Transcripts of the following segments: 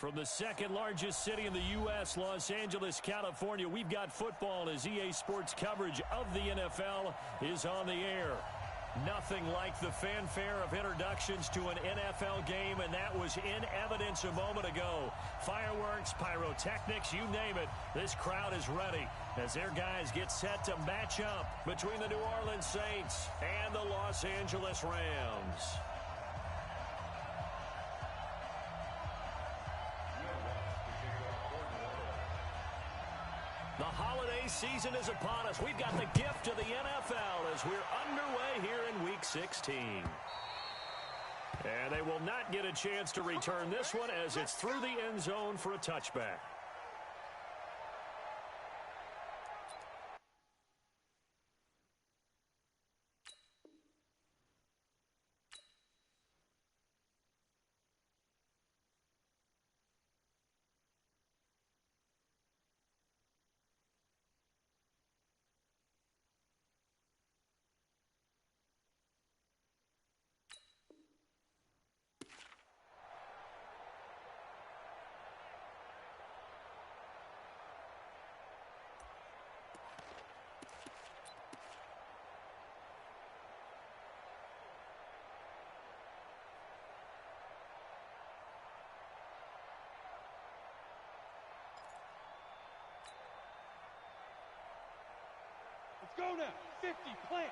From the second largest city in the U.S., Los Angeles, California, we've got football as EA Sports coverage of the NFL is on the air. Nothing like the fanfare of introductions to an NFL game, and that was in evidence a moment ago. Fireworks, pyrotechnics, you name it. This crowd is ready as their guys get set to match up between the New Orleans Saints and the Los Angeles Rams. The holiday season is upon us. We've got the gift of the NFL as we're underway here in Week 16. And they will not get a chance to return this one as it's through the end zone for a touchback. Go now. 50, plant.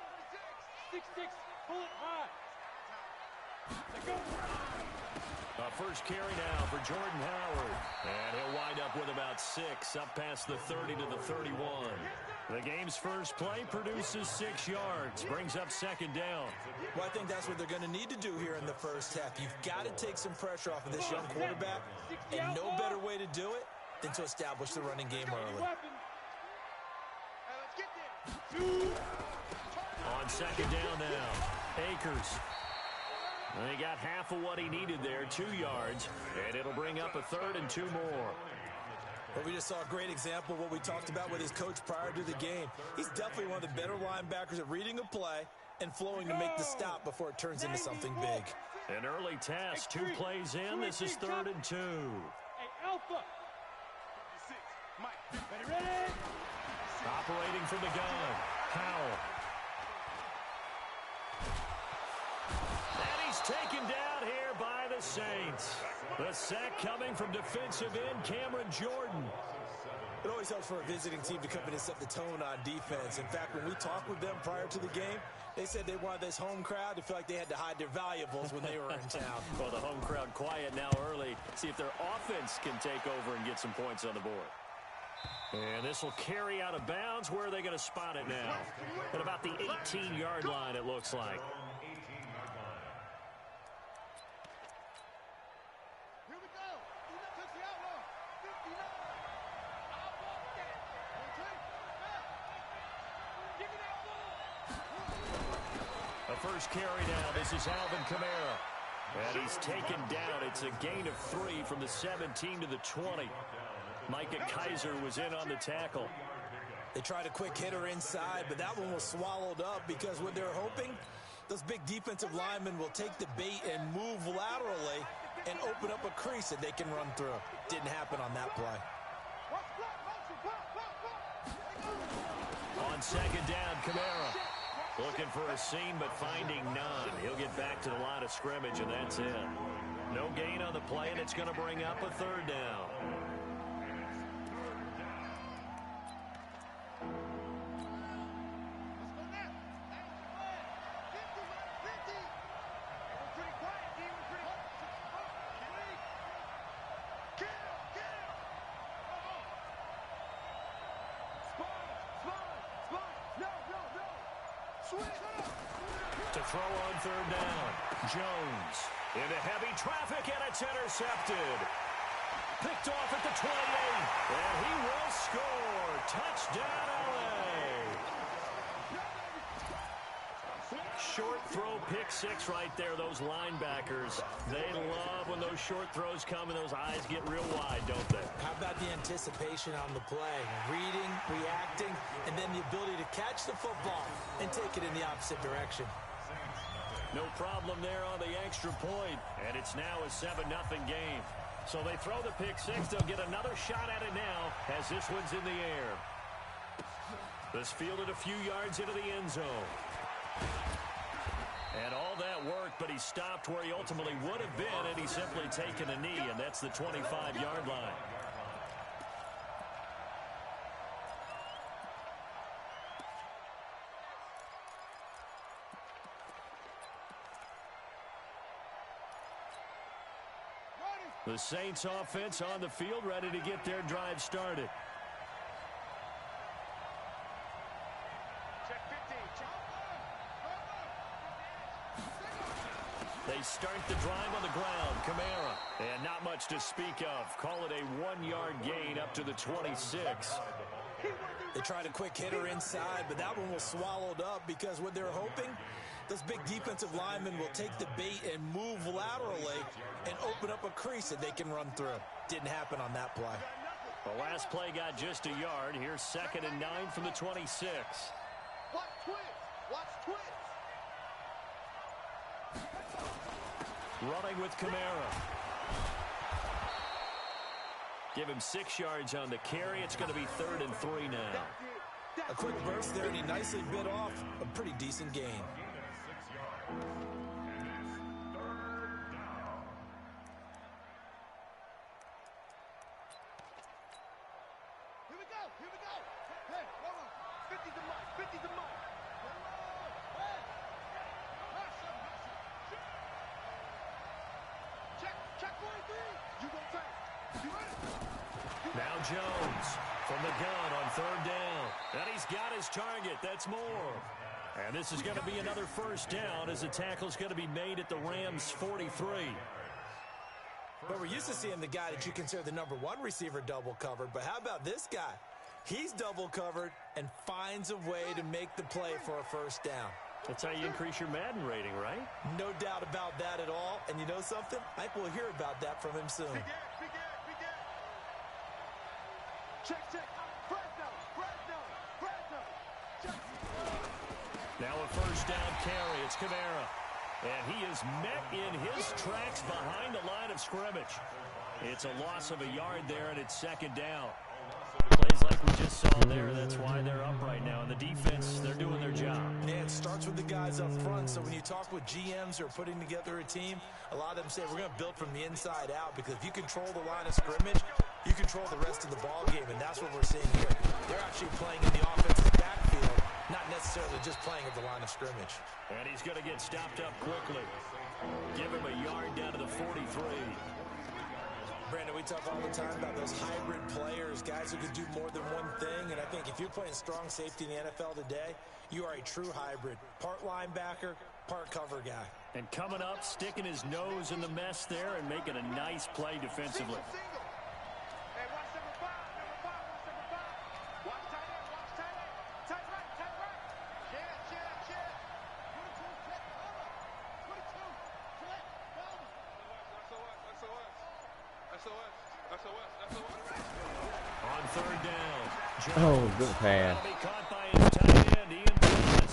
6-6, pull it high. Go. First carry now for Jordan Howard. And he'll wind up with about 6, up past the 30 to the 31. The game's first play produces 6 yards, brings up second down. Well, I think that's what they're going to need to do here in the first half. You've got to take some pressure off of this young quarterback, and no better way to do it than to establish the running game early. On second down now, Akers. And he got half of what he needed there, 2 yards, and it'll bring up a 3rd and 2 more. Well, we just saw a great example of what we talked about with his coach prior to the game. He's definitely one of the better linebackers at reading a play and flowing to make the stop before it turns into something big. An early test, 2 plays in. This is 3rd and 2. Hey, Alpha. Ready? Operating from the gun, Powell. And he's taken down here by the Saints. The sack coming from defensive end Cameron Jordan. It always helps for a visiting team to come in and set the tone on defense. In fact, when we talked with them prior to the game, they said they wanted this home crowd to feel like they had to hide their valuables when they were in town. Well, the home crowd quiet now early. See if their offense can take over and get some points on the board. And this will carry out of bounds. Where are they going to spot it now? At about the 18-yard line, it looks like. Here we go. Touch the outlaw. 59. Give me that ball. A first carry now. This is Alvin Kamara. And he's taken down. It's a gain of 3 from the 17 to the 20. Micah Kaiser was in on the tackle. They tried a quick hitter inside, but that one was swallowed up because what they're hoping, those big defensive linemen will take the bait and move laterally and open up a crease that they can run through. Didn't happen on that play. On second down, Kamara. Looking for a seam, but finding none. He'll get back to the line of scrimmage, and that's it. No gain on the play, and it's going to bring up a 3rd down. To throw on 3rd down, Jones into heavy traffic, and it's intercepted. Picked off at the 28, and he will score. Touchdown, LA. Short throw, pick 6 right there. Those linebackers, they love when those short throws come and those eyes get real wide, don't they? How about the anticipation on the play? Reading, reacting, and then the ability to catch the football and take it in the opposite direction. No problem there on the extra point, and it's now a 7-0 game. So they throw the pick six. They'll get another shot at it now as this one's in the air. This fielded a few yards into the end zone. And all that work, but he stopped where he ultimately would have been, and he's simply taken a knee, and that's the 25-yard line. The Saints offense on the field, ready to get their drive started. They start the drive on the ground. Kamara. And not much to speak of. Call it a 1-yard gain up to the 26. They tried a quick hitter inside, but that one was swallowed up because what they're hoping, those big defensive linemen will take the bait and move laterally and open up a crease that they can run through. Didn't happen on that play. The last play got just a yard. Here's 2nd and 9 from the 26. Watch twist. Watch twist. Running with Kamara. Give him 6 yards on the carry. It's going to be 3rd and 3 now. A quick burst there, and he nicely bit off a pretty decent gain. Here we go. Here we go. Hey, hold on. 50's the mark. 50's the mark. Hey. Hustle, hustle. Check 43. You gonna take. You ready? Now Jones from the gun on 3rd down. And he's got his target. That's more. And this is going to be another first down as the tackle's going to be made at the Rams' 43. But we're used to seeing the guy that you consider the #1 receiver double covered. But how about this guy? He's double covered and finds a way to make the play for a first down. That's how you increase your Madden rating, right? No doubt about that at all. And you know something? I think we'll hear about that from him soon. Big check. Fresno. Check. Now a first down carry. It's Kamara. And he is met in his tracks behind the line of scrimmage. It's a loss of a yard there, and it's 2nd down. Plays like we just saw there. That's why they're up right now. And the defense, they're doing their job. Yeah, it starts with the guys up front. So when you talk with GMs who are putting together a team, a lot of them say we're going to build from the inside out, because if you control the line of scrimmage, you control the rest of the ball game, and that's what we're seeing here. They're actually playing in the offensive backfield, not necessarily just playing at the line of scrimmage. And he's going to get stopped up quickly. Give him a yard down to the 43. Brandon, we talk all the time about those hybrid players, guys who can do more than one thing, and I think if you're playing strong safety in the NFL today, you are a true hybrid. Part linebacker, part cover guy. And coming up, sticking his nose in the mess there and making a nice play defensively. Hey, watch number 5. Watch tight end. Tight right. Check. 22, check. 22, check. On 3rd down. Oh, good pass. Be caught by his tight end, Ian Thomas.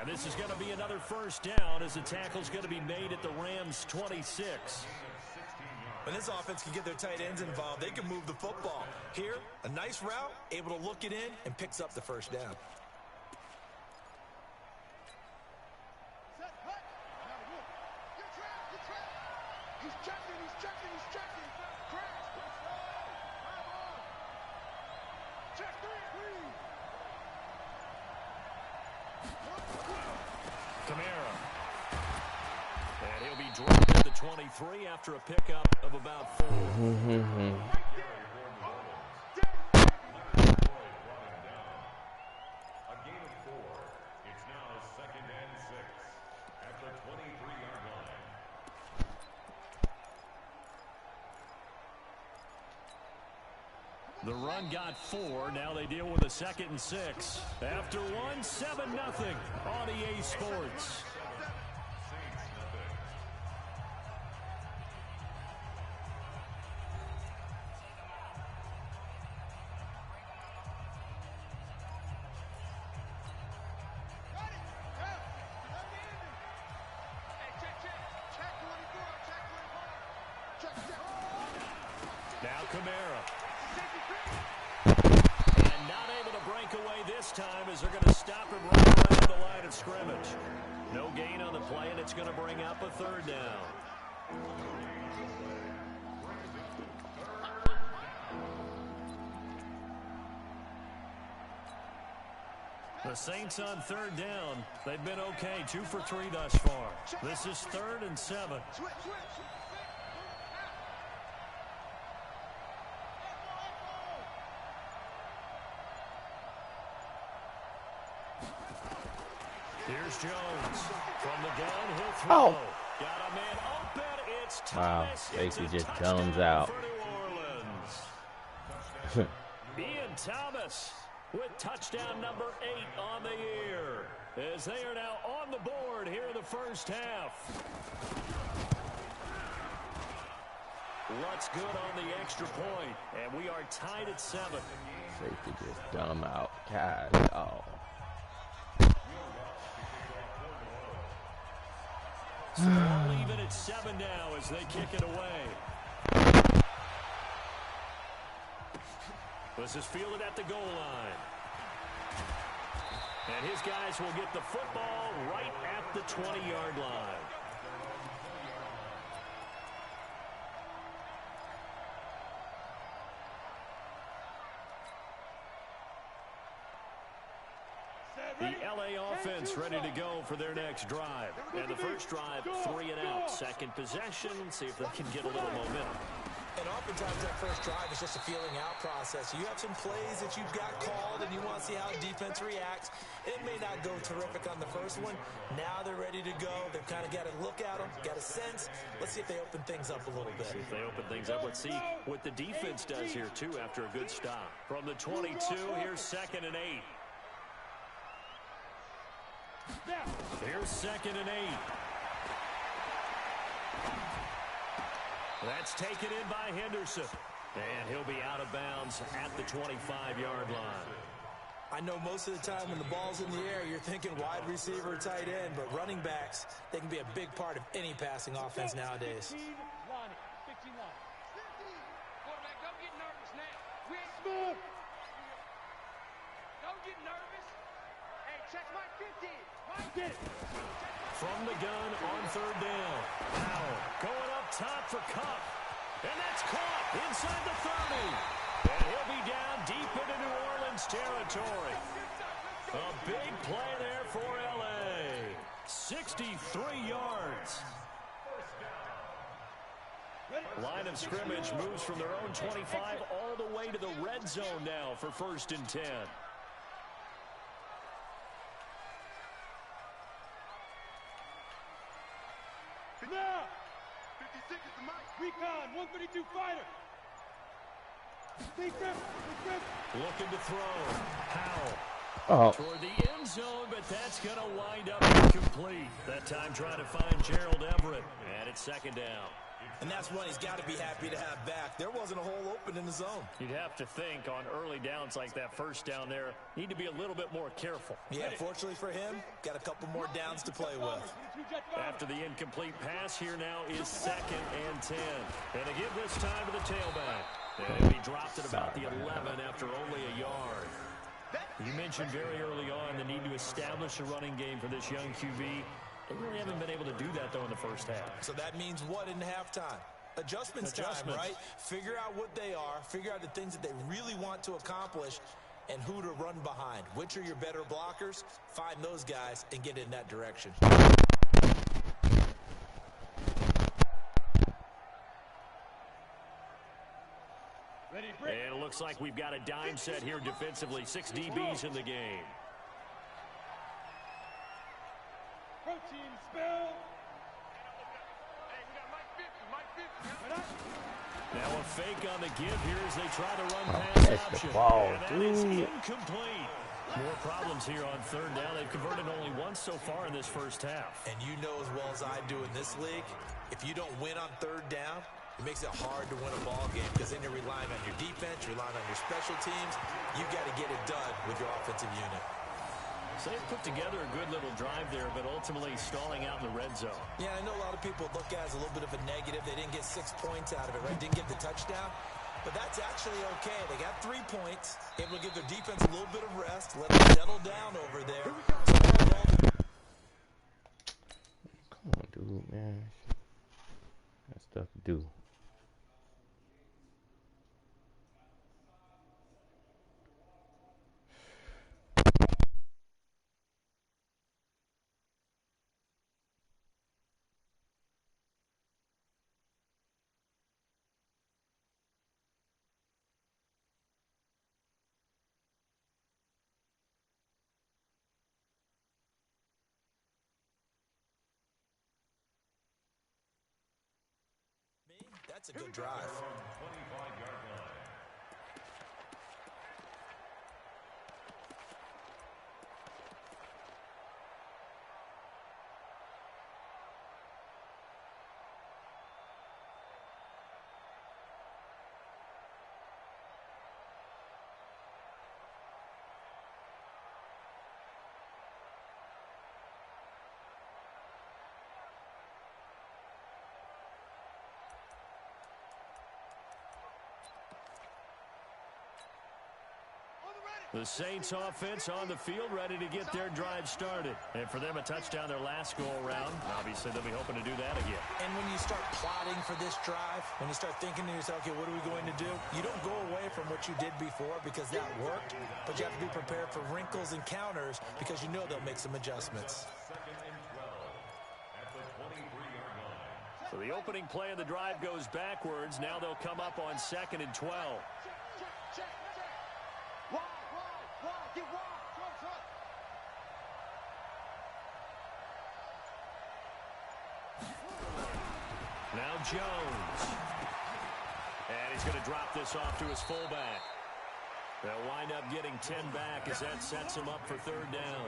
And this is going to be another first down as the tackle's going to be made at the Rams' 26. When this offense can get their tight ends involved, they can move the football. Here, a nice route, able to look it in, and picks up the first down. Set, hut. Now look. Get trapped. He's checking. Crash. Let's go. Come on. Check 3, please. Kamara. And he'll be dropped at the 23 after a pickup of about 4. The run got 4. Now they deal with a 2nd and 6. After 1, 7-0 on EA Sports. Kamara. And not able to break away this time as they're going to stop him right around the line of scrimmage. No gain on the play, and it's going to bring up a third down. The Saints on third down. They've been okay, 2 for 3 thus far. This is 3rd and 7. Here's Jones. From the gun, he'll throw. Oh. Got a man open. It's Wow, Thomas. Stacy just touchdown Jones out. for New Orleans. Ian Thomas with touchdown number 8 on the year, as they are now on the board here in the first half. What's good on the extra point, and we are tied at 7. Safety just dumb out. God, oh. So we'll leave it at 7 now as they kick it away. This is fielded at the goal line. And his guys will get the football right at the 20-yard line. The LA offense ready to go for their next drive. And the first drive, 3 and out. Second possession, see if they can get a little momentum. And oftentimes that first drive is just a feeling out process. You have some plays that you've got called and you want to see how the defense reacts. It may not go terrific on the first one. Now they're ready to go. They've kind of got a look at them, got a sense. Let's see if they open things up a little bit. See if they open things up. Let's see what the defense does here, too, after a good stop. From the 22, here's 2nd and 8. Here's 2nd and 8. That's taken in by Henderson. And he'll be out of bounds at the 25-yard line. I know most of the time when the ball's in the air, you're thinking wide receiver or tight end, but running backs, they can be a big part of any passing offense nowadays. 15 line. Quarterback, don't get nervous now. We ain't smooth. Don't get nervous. Hey, check my 50. Mike did it. From the gun on 3rd down. Powell going up top for Cup. And that's caught inside the 30. And he'll be down deep into New Orleans territory. A big play there for L.A. 63 yards. Line of scrimmage moves from their own 25 all the way to the red zone now for 1st and 10. Now, 56 is the mic. Recon, 132 fighter. Stay grip. Looking to throw. Powell. Oh. Toward the end zone, but that's going to wind up incomplete. That time trying to find Gerald Everett. And it's 2nd down. And that's one he's got to be happy to have back. There wasn't a hole open in the zone. You'd have to think on early downs like that first down there, need to be a little bit more careful. Yeah, fortunately for him, got a couple more downs to play with. After the incomplete pass, here now is 2nd and 10. And they give this time to the tailback. And it'll be dropped at about the 11 after only a yard. You mentioned very early on the need to establish a running game for this young QB. They really haven't been able to do that, though, in the first half. So that means what in halftime? Adjustments time, right? Figure out what they are, figure out the things that they really want to accomplish, and who to run behind. Which are your better blockers? Find those guys and get in that direction. And it looks like we've got a dime set here defensively. 6 DBs in the game. Protein spill. Now a fake on the give here as they try to run pass option. And that is incomplete. More problems here on 3rd down. They've converted only once so far in this first half. And you know as well as I do in this league, if you don't win on 3rd down, it makes it hard to win a ball game because then you're relying on your defense, you're relying on your special teams. You've got to get it done with your offensive unit. So they've put together a good little drive there, but ultimately stalling out in the red zone. Yeah, I know a lot of people look at it as a little bit of a negative. They didn't get 6 points out of it, right? Didn't get the touchdown. But that's actually okay. They got 3 points, able to give their defense a little bit of rest, let them settle down over there. Come on, dude, man. Got stuff to do. That's a good drive. The Saints offense on the field, ready to get their drive started. And for them, a touchdown their last go-around. Obviously, they'll be hoping to do that again. And when you start plotting for this drive, when you start thinking to yourself, okay, what are we going to do? You don't go away from what you did before because that worked, but you have to be prepared for wrinkles and counters because you know they'll make some adjustments. So the opening play of the drive goes backwards. Now they'll come up on 2nd and 12. Now Jones. And he's going to drop this off to his fullback. They'll wind up getting 10 back as that sets him up for 3rd down.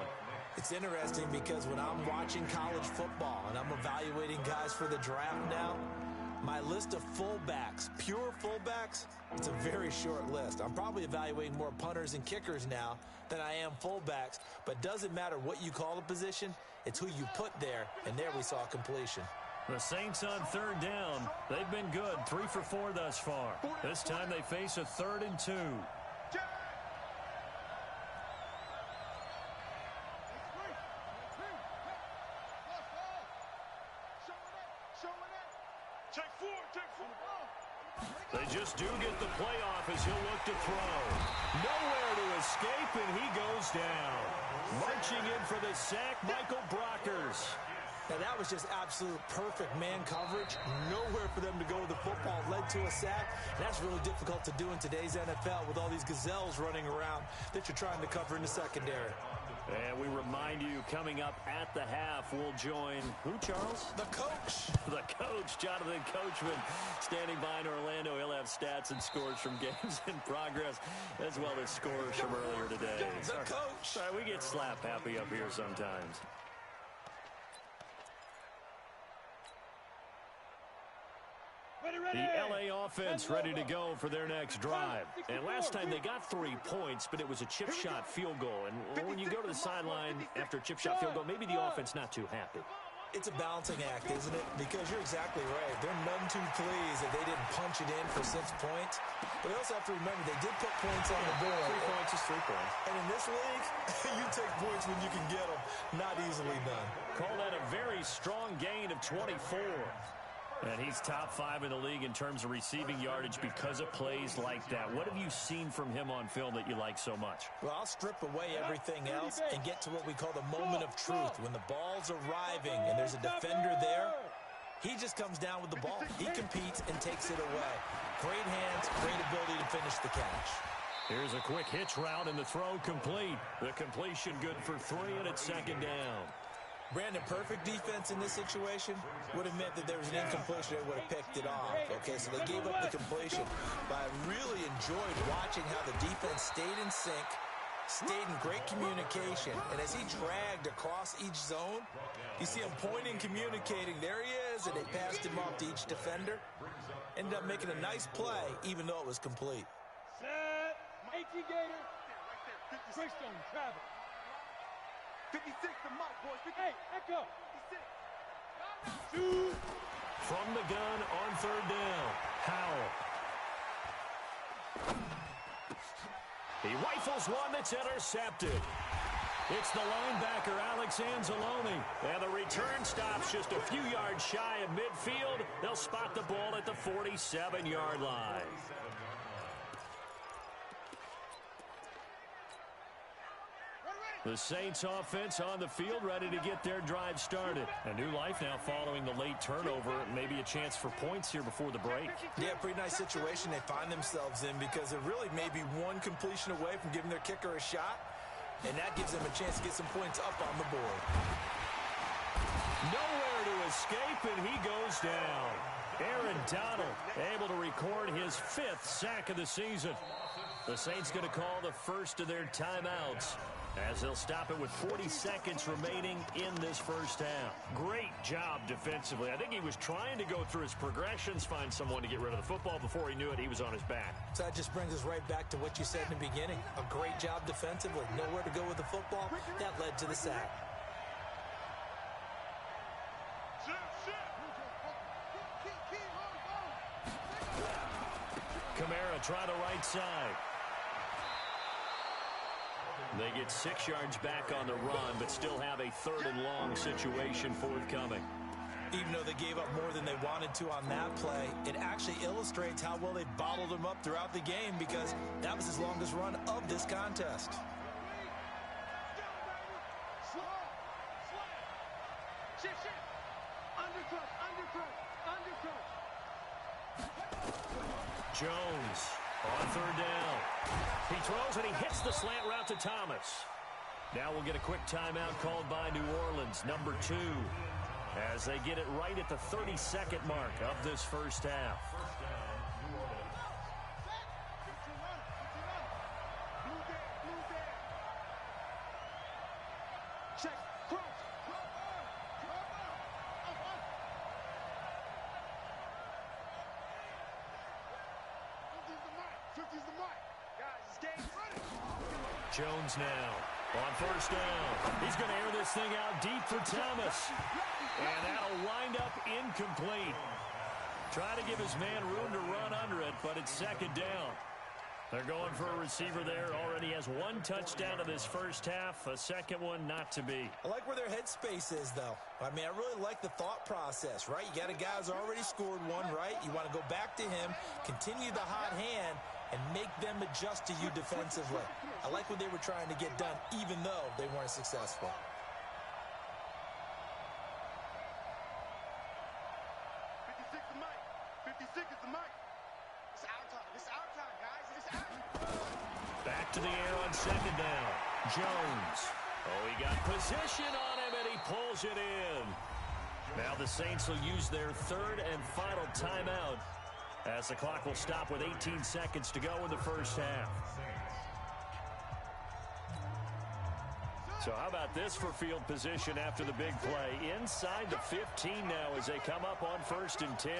It's interesting because when I'm watching college football and I'm evaluating guys for the draft now, my list of fullbacks, pure fullbacks, it's a very short list. I'm probably evaluating more punters and kickers now than I am fullbacks, but it doesn't matter what you call the position, it's who you put there, and there we saw completion. The Saints on 3rd down. They've been good, 3 for 4 thus far. This time they face a 3rd and 2. They just do get the playoff as he'll look to throw. Nowhere to escape, and he goes down. Marching in for the sack, Michael Brockers. Now, that was just absolute perfect man coverage. Nowhere for them to go with the football. Led to a sack. And that's really difficult to do in today's NFL with all these gazelles running around that you're trying to cover in the secondary. And we remind you, coming up at the half, we'll join who, Charles? The coach. The coach, Jonathan Coachman, standing by in Orlando. He'll have stats and scores from games in progress, as well as scores from earlier today. The coach. Sorry, we get slap happy up here sometimes. The LA offense ready to go for their next drive. And last time they got 3 points, but it was a chip shot field goal. And when you go to the sideline after a chip shot field goal, maybe the offense not too happy. It's a balancing act, isn't it? Because you're exactly right. They're none too pleased that they didn't punch it in for 6 points. But they also have to remember they did put points on the board. 3 points is 3 points. And in this league, you take points when you can get them. Not easily done. Call that a very strong gain of 24. And he's top 5 in the league in terms of receiving yardage because of plays like that. What have you seen from him on film that you like so much? Well, I'll strip away everything else and get to what we call the moment of truth. When the ball's arriving and there's a defender there, he just comes down with the ball. He competes and takes it away. Great hands, great ability to finish the catch. Here's a quick hitch route and the throw complete. The completion good for 3 and it's 2nd down. Brandon, perfect defense in this situation would have meant that there was an incompletion. They would have picked it off. Okay, so they gave up the completion. But I really enjoyed watching how the defense stayed in sync, stayed in great communication. And as he dragged across each zone, you see him pointing, communicating. There he is, and they passed him off to each defender. Ended up making a nice play, even though it was complete. Set. 18 Gator. Greystone, travel. 56 to Mike, boys. Hey, echo. 56. From the gun on 3rd down, Howell. He rifles one that's intercepted. It's the linebacker, Alex Anzalone. And the return stops just a few yards shy of midfield. They'll spot the ball at the 47-yard line. The Saints offense on the field, ready to get their drive started. A new life now following the late turnover. Maybe a chance for points here before the break. Yeah, pretty nice situation they find themselves in because they're really maybe one completion away from giving their kicker a shot. And that gives them a chance to get some points up on the board. Nowhere to escape, and he goes down. Aaron Donald able to record his 5th sack of the season. The Saints going to call the first of their timeouts as they'll stop it with 40 seconds remaining in this first half. Great job defensively. I think he was trying to go through his progressions, find someone to get rid of the football. Before he knew it, he was on his back. So that just brings us right back to what you said in the beginning. A great job defensively. Nowhere to go with the football. That led to the sack. Kamara try the right side. They get 6 yards back on the run, but still have a 3rd and long situation forthcoming. Even though they gave up more than they wanted to on that play, it actually illustrates how well they bottled them up throughout the game because that was his longest run of this contest. Jones on 3rd down. He throws and he hits the slant route to Thomas. Now we'll get a quick timeout called by New Orleans, number 2, as they get it right at the 32nd mark of this first half. Jones now on 1st down. He's going to air this thing out deep for Thomas. And that'll wind up incomplete. Try to give his man room to run under it, but it's 2nd down. They're going for a receiver there. Already has 1 touchdown in this first half. A 2nd one not to be. I like where their headspace is, though. I mean, I really like the thought process, right? You got a guy who's already scored 1, right? You want to go back to him, continue the hot hand, and make them adjust to you defensively. I like what they were trying to get done, even though they weren't successful. Back to the air on 2nd down. Jones. Oh, he got position on him, and he pulls it in. Now the Saints will use their 3rd and final timeout as the clock will stop with 18 seconds to go in the first half. So how about this for field position after the big play? Inside the 15 now as they come up on 1st and 10.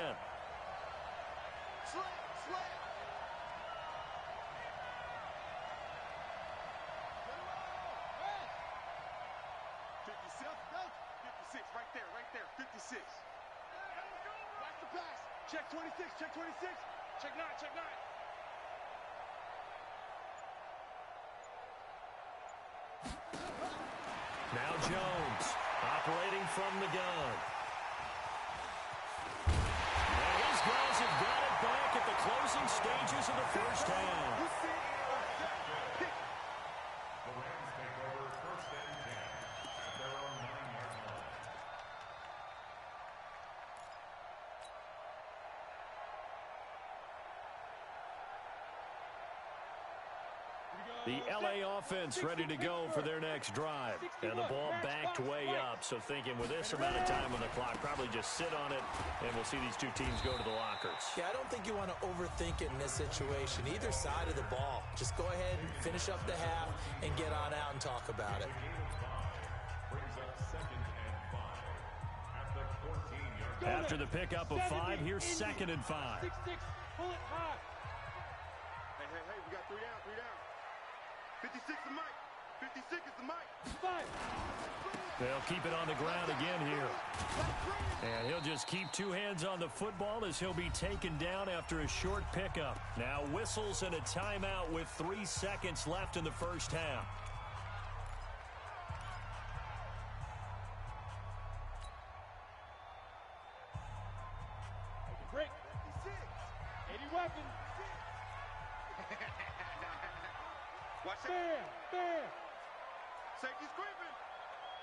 Check 26, check 26, check 9, check 9. Now Jones operating from the gun. And his guys have got it back at the closing stages of the first half. The Rams take over 1st and 10 at their own 9-yard line. The LA offense ready to go for their next drive. And the ball backed way up. So thinking with this amount of time on the clock, probably just sit on it, and we'll see these two teams go to the lockers. Yeah, I don't think you want to overthink it in this situation. Either side of the ball. Just go ahead and finish up the half and get on out and talk about it. Brings up 2nd and 5 at the 14-yard line. After the pickup of 5, here's 2nd and 5. 6-6, pull it high. Hey, we got 3 down, 3 down. 56 to Mike. 50 seconds to Mike. They'll keep it on the ground again here. And he'll just keep two hands on the football as he'll be taken down after a short pickup. Now whistles and a timeout with 3 seconds left in the first half. Break. 80 weapons. Watch it. Bam. Safety scraping.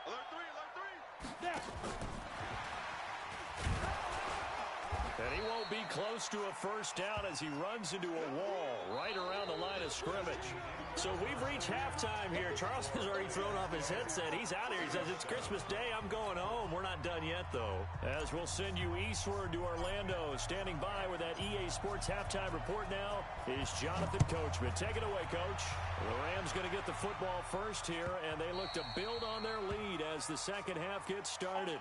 Alert 3, alert 3. Yeah. And he won't be close to a first down as he runs into a wall right around the line of scrimmage. So we've reached halftime here. Charles has already thrown off his headset. He's out here. He says, it's Christmas Day. I'm going home. We're not done yet, though. As we'll send you eastward to Orlando. Standing by with that EA Sports halftime report now is Jonathan Coachman. Take it away, Coach. The Rams going to get the football first here, and they look to build on their lead as the second half gets started.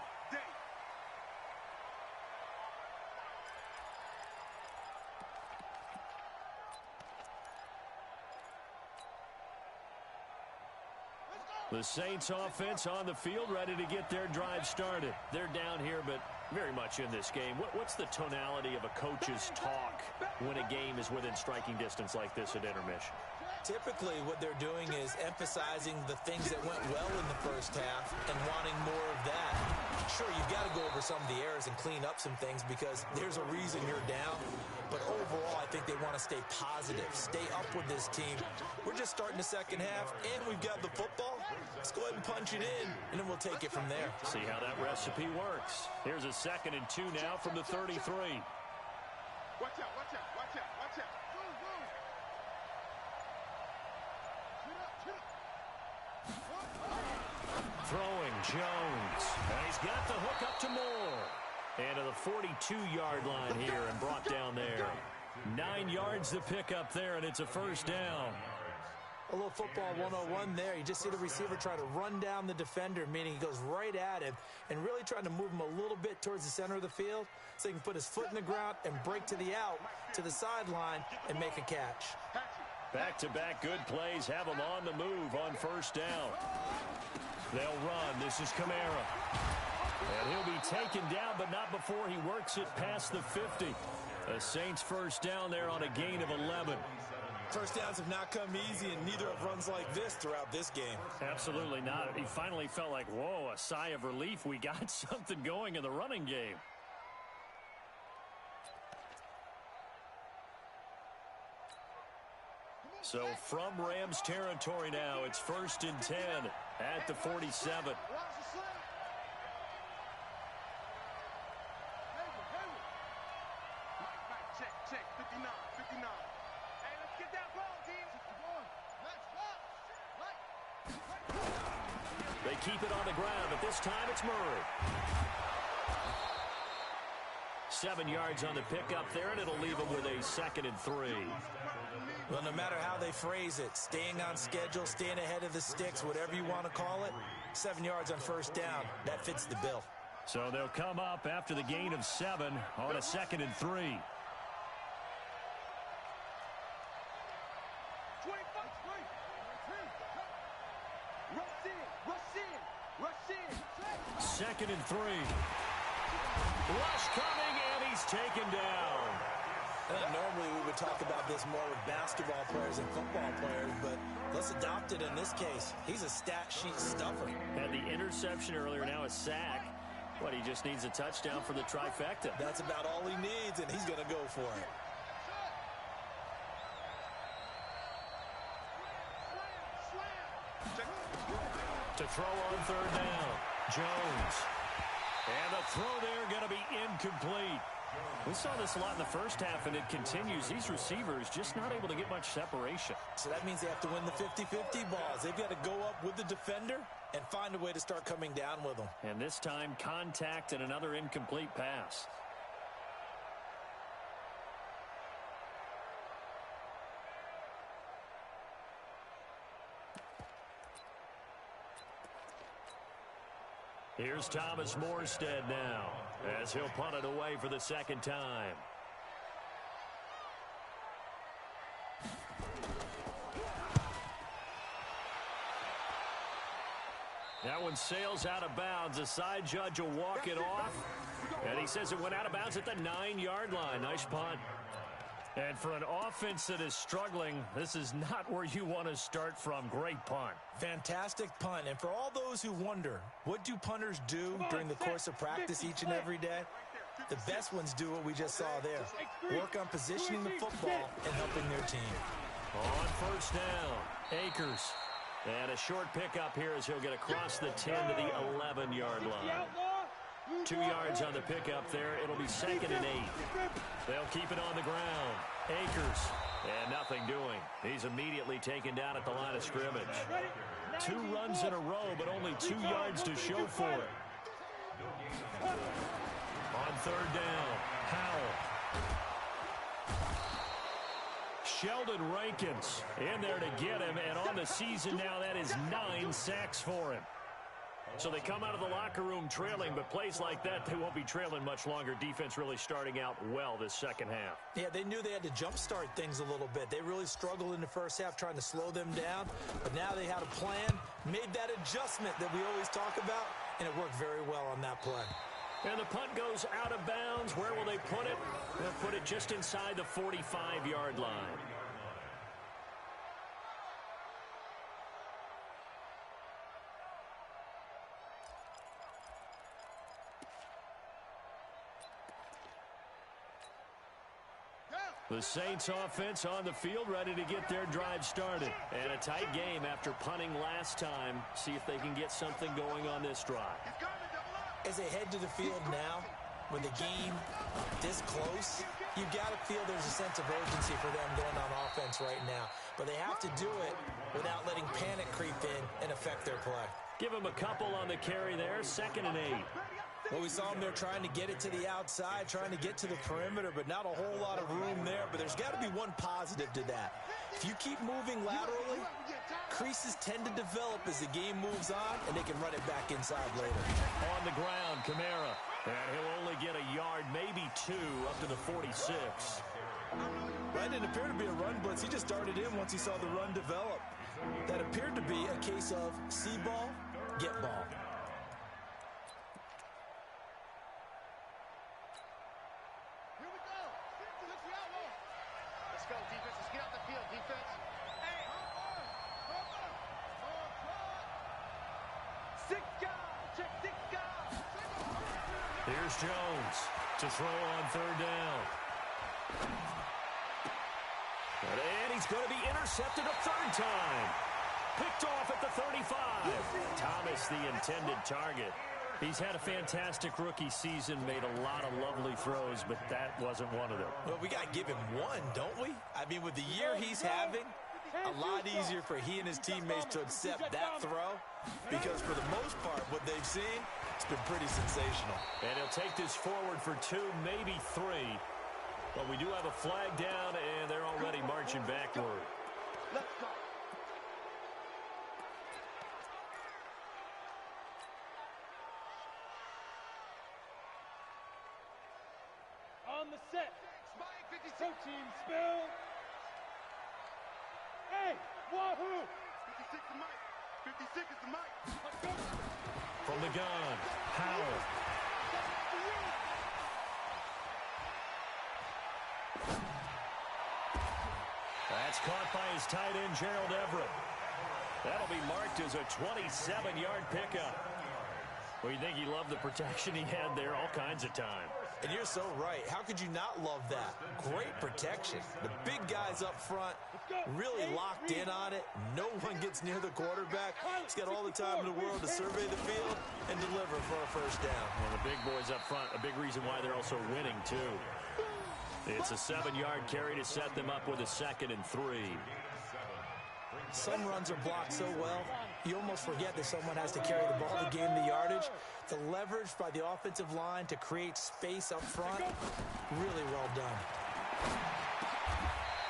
The Saints offense on the field, ready to get their drive started. They're down here, but very much in this game. What's the tonality of a coach's talk when a game is within striking distance like this at intermission? Typically, what they're doing is emphasizing the things that went well in the first half and wanting more of that. Sure, you've got to go over some of the errors and clean up some things because there's a reason you're down. But overall, I think they want to stay positive, stay up with this team. We're just starting the second half, and we've got the football. Let's go ahead and punch it in, and then we'll take it from there. See how that recipe works. Here's a 2nd and 2 now from the 33. Watch out, watch out, watch out, watch out. Throwing Jones. And he's got the hook up to Moore. And to the 42-yard line here and brought down there. 9 yards to pick up there, and it's a first down. A little football 101 there. You just see the receiver try to run down the defender, meaning he goes right at him and really trying to move him a little bit towards the center of the field so he can put his foot in the ground and break to the out, to the sideline, and make a catch. Back-to-back good plays have him on the move on first down. They'll run. This is Kamara. And he'll be taken down, but not before he works it past the 50. The Saints first down there on a gain of 11. First downs have not come easy, and neither have runs like this throughout this game. Absolutely not. He finally felt like, whoa, a sigh of relief. We got something going in the running game. So from Rams territory now, it's 1st and 10 at the 47. Check, 59, 59. Hey, let's get that ball, team. They keep it on the ground, but this time it's Murray. 7 yards on the pickup there, and it'll leave him with a 2nd and 3. Well, no matter how they phrase it, staying on schedule, staying ahead of the sticks, whatever you want to call it, 7 yards on first down, that fits the bill. So they'll come up after the gain of 7 on a 2nd and 3. Second and 3. Rush coming, and he's taken down. Normally we would talk about this more with basketball players and football players, but let's adopt it in this case. He's a stat sheet stuffer. Had the interception earlier, now a sack. What, he just needs a touchdown for the trifecta. That's about all he needs, and he's going to go for it. To throw on 3rd down. Jones. And the throw there going to be incomplete. We saw this a lot in the first half, and it continues. These receivers just not able to get much separation. So that means they have to win the 50-50 balls. They've got to go up with the defender and find a way to start coming down with them. And this time, contact and another incomplete pass. Here's Thomas Morstead now as he'll punt it away for the 2nd time. That one sails out of bounds. The side judge will walk it off. And he says it went out of bounds at the 9-yard line. Nice punt. And for an offense that is struggling, this is not where you want to start from. Great punt. Fantastic punt. And for all those who wonder, what do punters do during the course of practice each and every day? The best ones do what we just saw there. Work on positioning the football and helping their team. On first down, Akers. And a short pickup here as he'll get across the 10 to the 11-yard line. 2 yards on the pickup there. It'll be 2nd and 8. They'll keep it on the ground. Akers. And nothing doing. He's immediately taken down at the line of scrimmage. 2 runs in a row, but only 2 yards to show for it. On third down, Howell. Sheldon Rankins in there to get him, and on the season now, that is 9 sacks for him. So they come out of the locker room trailing, but plays like that, they won't be trailing much longer. Defense really starting out well this second half. Yeah, they knew they had to jumpstart things a little bit. They really struggled in the first half trying to slow them down, but now they had a plan, made that adjustment that we always talk about, and it worked very well on that play. And the punt goes out of bounds. Where will they put it? They'll put it just inside the 45-yard line. The Saints offense on the field, ready to get their drive started. And a tight game after punting last time. See if they can get something going on this drive. As they head to the field now, with the game this close, you got to feel there's a sense of urgency for them going on offense right now. But they have to do it without letting panic creep in and affect their play. Give them a couple on the carry there, 2nd and 8. Well, we saw them there trying to get it to the outside, trying to get to the perimeter, but not a whole lot of room there. But there's got to be one positive to that. If you keep moving laterally, creases tend to develop as the game moves on, and they can run it back inside later. On the ground, Kamara. And he'll only get a yard, maybe 2, up to the 46. That didn't appear to be a run blitz. He just darted in once he saw the run develop. That appeared to be a case of see ball, get ball. Let's go, defense. Let's get out the field, defense. Hey! Here's Jones to throw on third down. And he's going to be intercepted a third time. Picked off at the 35. Thomas, the intended target. He's had a fantastic rookie season, made a lot of lovely throws, but that wasn't one of them. Well, we got to give him one, don't we? I mean, with the year he's having, a lot easier for he and his teammates to accept that throw because for the most part, what they've seen, it's been pretty sensational. And he'll take this forward for 2, maybe 3. But we do have a flag down, and they're already marching backward. Let's go. On the set. Spike 56. Protein spill. Hey, wahoo! 56 is Mike. 56 is the Mike. Let's go. From the gun, Howell. That's caught by his tight end, Gerald Everett. That'll be marked as a 27-yard pickup. Well, you think he loved the protection he had there all kinds of time. And you're so right. How could you not love that? Great protection. The big guys up front really locked in on it. No one gets near the quarterback. He's got all the time in the world to survey the field and deliver for a first down. And the big boys up front, a big reason why they're also winning, too. It's a 7-yard carry to set them up with a 2nd and 3. Some runs are blocked so well, you almost forget that someone has to carry the ball to gain the yardage. The leverage by the offensive line to create space up front, really well done.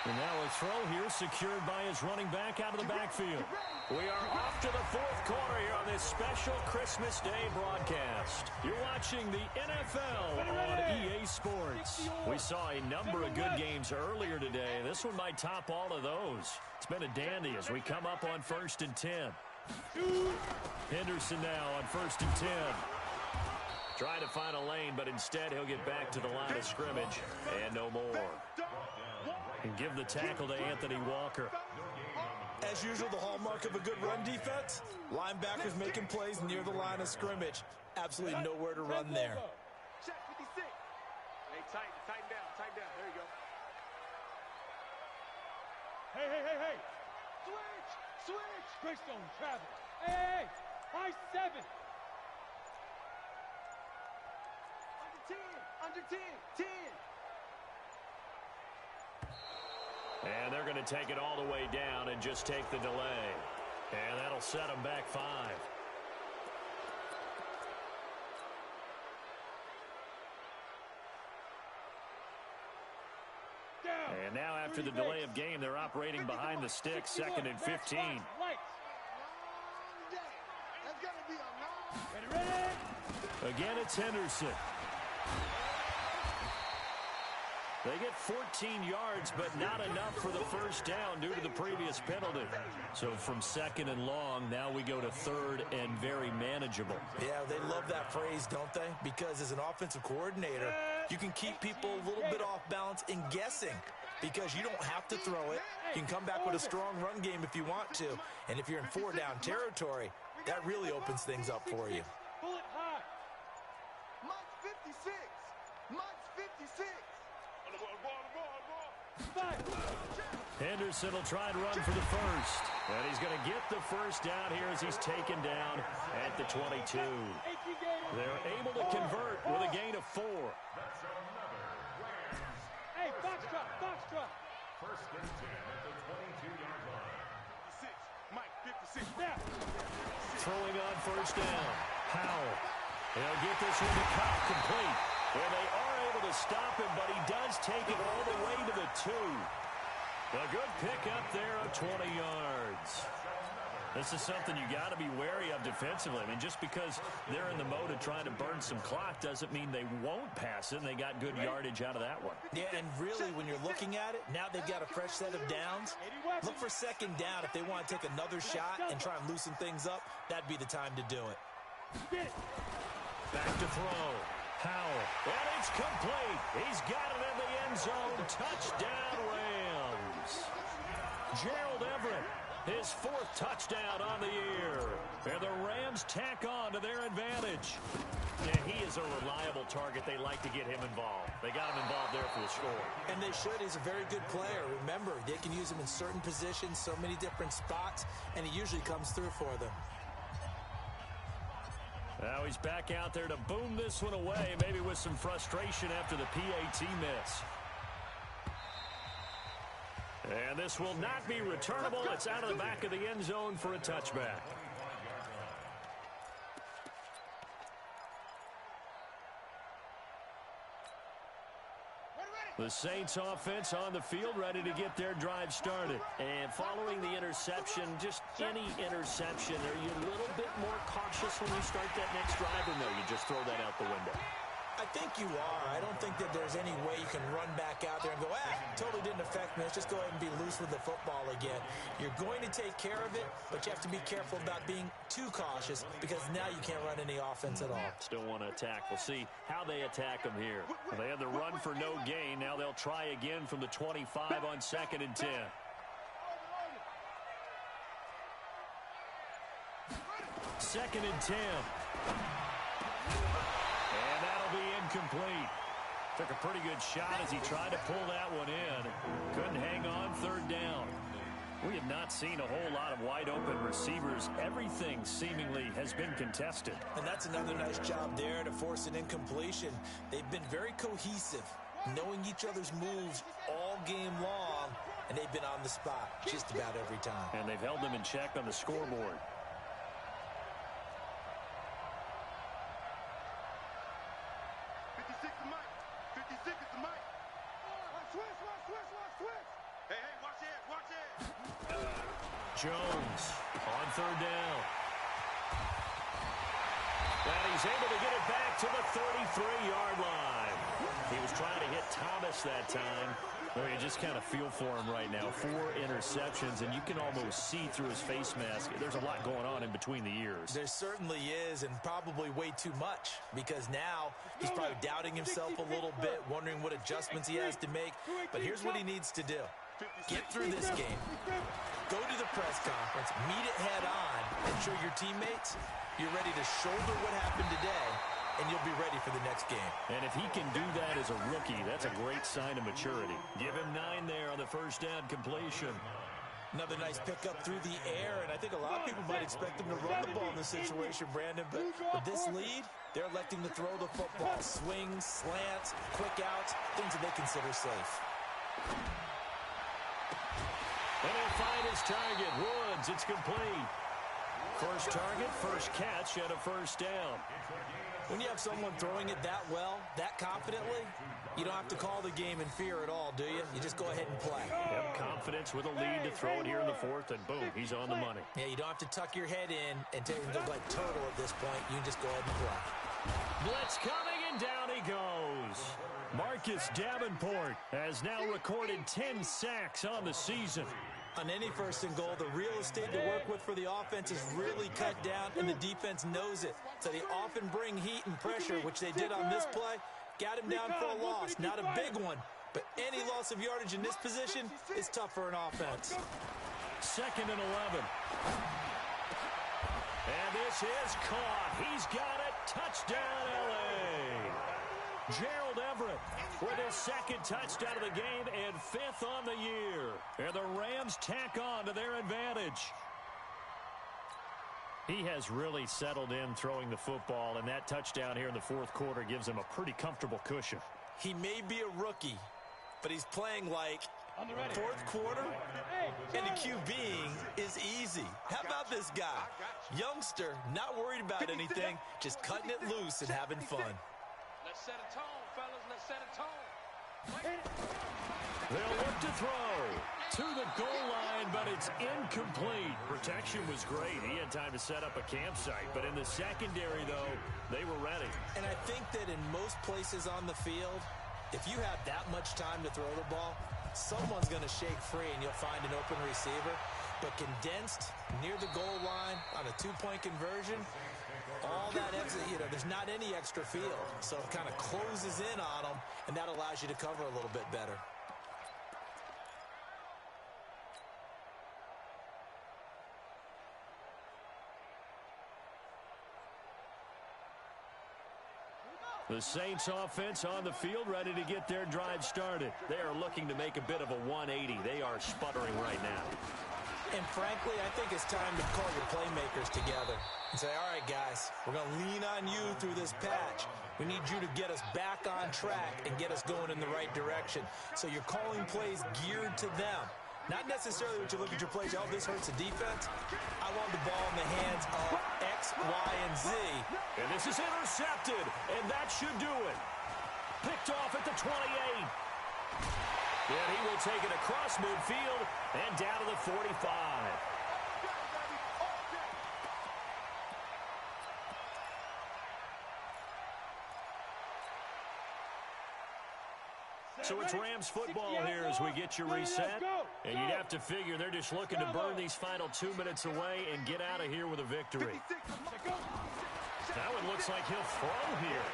And now a throw here secured by his running back out of the backfield. We are off to the 4th quarter here on this special Christmas Day broadcast. You're watching the NFL on EA Sports. We saw a number of good games earlier today. This one might top all of those. It's been a dandy as we come up on 1st and 10. Henderson now on 1st and 10. Trying to find a lane, but instead he'll get back to the line of scrimmage and no more. And give the tackle to Anthony Walker. As usual, the hallmark of a good run defense, linebackers making plays near the line of scrimmage. Absolutely nowhere to run there. Check 56. Hey, tighten down. There you go. Hey. Switch. Greystone, travel. Hey. High 7. Under 10. 10. And they're going to take it all the way down and just take the delay. And that'll set them back 5. And now after the delay of game, they're operating behind the stick, 2nd and 15. Again, it's Henderson. They get 14 yards, but not enough for the first down due to the previous penalty. So from 2nd and long, now we go to 3rd and very manageable. Yeah, they love that phrase, don't they? Because as an offensive coordinator, you can keep people a little bit off balance and guessing because you don't have to throw it. You can come back with a strong run game if you want to. And if you're in 4-down territory, that really opens things up for you. Pull it high. Mike's 56. Mike's 56. Henderson will try and run for the first. And he's going to get the first down here as he's taken down at the 22. They're able to convert with a gain of 4. Hey, Foxtrot. 1st and 10 at the 22-yard line. 56. Mike 56. Now. Throwing on 1st down. Powell. He'll get this one to Cobb complete. Well, they are able to stop him, but he does take it all the way to the 2. A good pickup there of 20 yards. This is something you got to be wary of defensively. I mean, just because they're in the mode of trying to burn some clock doesn't mean they won't pass it, and they got good yardage out of that one. Yeah, and really, when you're looking at it, now they've got a fresh set of downs. Look for 2nd down. If they want to take another shot and try and loosen things up, that'd be the time to do it. Back to throw. Powell. And it's complete. He's got it in the end zone. Touchdown, Rams. Gerald Everett, his 4th touchdown on the year. And the Rams tack on to their advantage. Yeah, he is a reliable target. They like to get him involved. They got him involved there for the score. And they should. He's a very good player. Remember, they can use him in certain positions, so many different spots, and he usually comes through for them. Now he's back out there to boom this one away, maybe with some frustration after the PAT miss. And this will not be returnable. It's out of the back of the end zone for a touchback. The Saints offense on the field, ready to get their drive started. And following the interception, just any interception, are you a little bit more cautious when you start that next drive, or no, you just throw that out the window? I think you are. I don't think that there's any way you can run back out there and go, totally didn't affect me. Let's just go ahead and be loose with the football again. You're going to take care of it, but you have to be careful about being too cautious because now you can't run any offense at all. Still want to attack. We'll see how they attack them here. Well, they had the run for no gain. Now they'll try again from the 25 on 2nd and 10. 2nd and 10. And that'll be incomplete. Took a pretty good shot as he tried to pull that one in. Couldn't hang on 3rd down. We have not seen a whole lot of wide open receivers. Everything seemingly has been contested. And that's another nice job there to force an incompletion. They've been very cohesive, knowing each other's moves all game long, and they've been on the spot just about every time. And they've held them in check on the scoreboard. Jones on 3rd down. And he's able to get it back to the 33-yard line. He was trying to hit Thomas that time. Well, you just kind of feel for him right now. 4 interceptions, and you can almost see through his face mask. There's a lot going on in between the ears. There certainly is, and probably way too much, because now he's probably doubting himself a little bit, wondering what adjustments he has to make. But here's what he needs to do. Get through this game. Go to the press conference, meet it head on, and show your teammates you're ready to shoulder what happened today, and you'll be ready for the next game. And if he can do that as a rookie, that's a great sign of maturity. Give him 9 there on the first down completion. Another nice pickup through the air, and I think a lot of people might expect him to run the ball in this situation, Brandon. But with this lead, they're electing to throw the football. Swings, slants, quick outs, things that they consider safe. And he'll find his target. Woods, it's complete. First target, first catch, and a first down. When you have someone throwing it that well, that confidently, you don't have to call the game in fear at all, do you? You just go ahead and play. Yep, confidence with a lead to throw it here in the 4th, and boom, he's on the money. Yeah, you don't have to tuck your head in and take him to like turtle at this point. You can just go ahead and play. Blitz coming, and down he goes. Marcus Davenport has now recorded 10 sacks on the season. On any 1st and goal, the real estate to work with for the offense is really cut down, and the defense knows it. So they often bring heat and pressure, which they did on this play. Got him down for a loss. Not a big one, but any loss of yardage in this position is tough for an offense. 2nd and 11. And this is caught. He's got it. Touchdown, L.A. Gerald Everett with his 2nd touchdown of the game and 5th on the year. And the Rams tack on to their advantage. He has really settled in throwing the football, and that touchdown here in the 4th quarter gives him a pretty comfortable cushion. He may be a rookie, but he's playing like 4th quarter, and the QBing is easy. How about this guy? Youngster, not worried about anything, just cutting it loose and having fun. Let's set a tone, fellas. Let's set a tone. They'll look to throw to the goal line, but it's incomplete. Protection was great. He had time to set up a campsite, but in the secondary, though, they were ready. And I think that in most places on the field, if you have that much time to throw the ball, someone's going to shake free and you'll find an open receiver. But condensed near the goal line on a 2-point conversion, all that extra, there's not any extra field. So it kind of closes in on them, and that allows you to cover a little bit better. The Saints offense on the field, ready to get their drive started. They are looking to make a bit of a 180. They are sputtering right now. And frankly, I think it's time to call your playmakers together and say, all right, guys, we're going to lean on you through this patch. We need you to get us back on track and get us going in the right direction. So you're calling plays geared to them. Not necessarily when you look at your plays, oh, this hurts the defense. I want the ball in the hands of X, Y, and Z. And this is intercepted, and that should do it. Picked off at the 28. And he will take it across midfield and down to the 45. So it's Rams football here as we get you reset. And you'd have to figure they're just looking to burn these final 2 minutes away and get out of here with a victory. Now it looks like he'll throw here.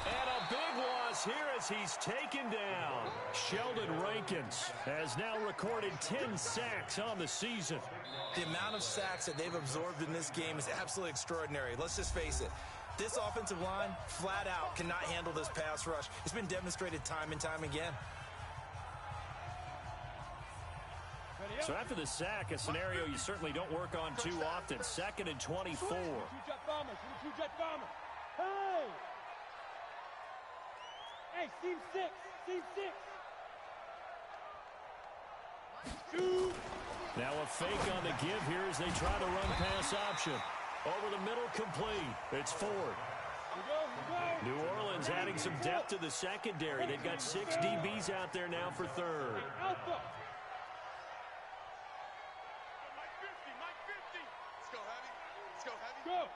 And a big loss here as he's taken down. Sheldon Rankins has now recorded 10 sacks on the season. The amount of sacks that they've absorbed in this game is absolutely extraordinary. Let's just face it. This offensive line, flat out, cannot handle this pass rush. It's been demonstrated time and time again. So after the sack, a scenario you certainly don't work on too often. 2nd and 24. Hey, team 6. Team 6. Now a fake on the give here as they try to run pass option. Over the middle, complete. It's Ford. New Orleans adding some depth to the secondary. They've got 6 DBs out there now for third. Alpha. Mike 50. Let's go, Heavy. Let's go, Heavy. Go.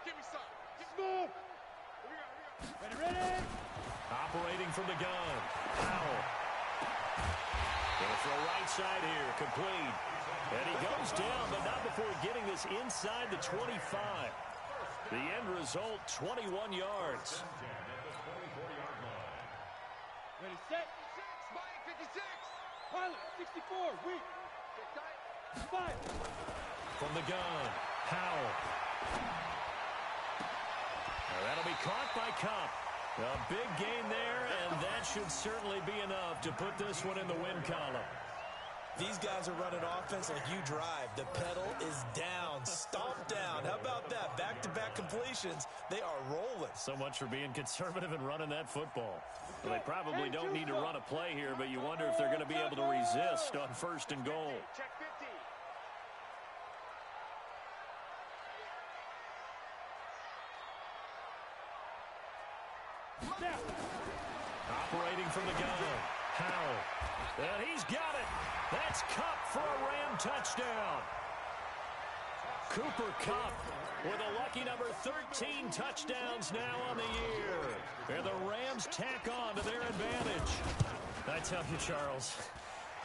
Give me some. Move. Ready. Operating from the gun. Powell. Gonna throw right side here. Complete. And he goes down, but not before getting this inside the 25. The end result, 21 yards. Ready, set. Spike 56. Pilot, 64. Weak. Check tight. 5. From the gun, Powell. Now that'll be caught by Cup. A big gain there, and that should certainly be enough to put this one in the win column. These guys are running offense like you drive. The pedal is down, stomped down. How about that? Back-to-back completions. They are rolling. So much for being conservative and running that football. Well, they probably don't need to run a play here, but you wonder if they're going to be able to resist on 1st and goal. Check 50. Down. Operating from the gun, Powell. And he's got it. That's Cup for a Ram touchdown. Cooper Kupp with a lucky number 13 touchdowns now on the year. And the Rams tack on to their advantage. I tell you, Charles,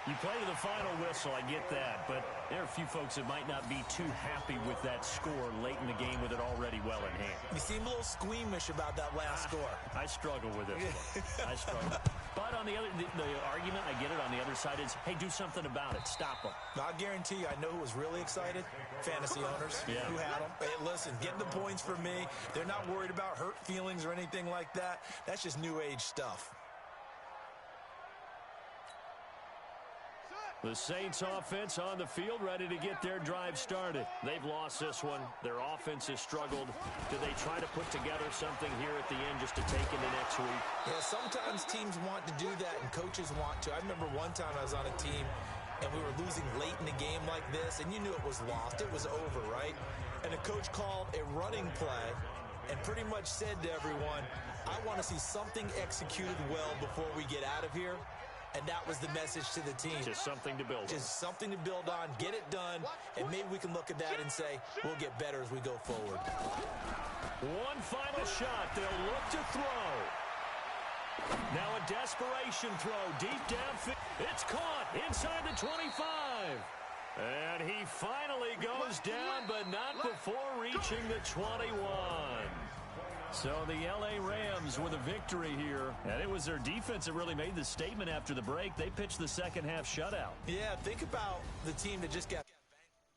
you play to the final whistle, I get that, but there are a few folks that might not be too happy with that score late in the game with it already well in hand. You seem a little squeamish about that last score. I struggle with this one. I struggle. But on the argument, I get it, on the other side is, hey, do something about it. Stop them. I guarantee you, I know who was really excited. Fantasy owners who had them. Hey, listen, get the points for me. They're not worried about hurt feelings or anything like that. That's just new age stuff. The Saints offense on the field, ready to get their drive started. They've lost this one. Their offense has struggled. Do they try to put together something here at the end just to take into next week? Yeah, sometimes teams want to do that and coaches want to. I remember one time I was on a team and we were losing late in a game like this, and you knew it was lost. It was over, right? And the coach called a running play and pretty much said to everyone, I want to see something executed well before we get out of here. And that was the message to the team. Just something to build on. Just something to build on, get it done, and maybe we can look at that and say, we'll get better as we go forward. One final shot. They'll look to throw. Now a desperation throw deep downfield. It's caught inside the 25. And he finally goes down, but not before reaching the 21. So the L.A. Rams with a victory here. And it was their defense that really made the statement after the break. They pitched the second half shutout. Yeah, think about the team that just got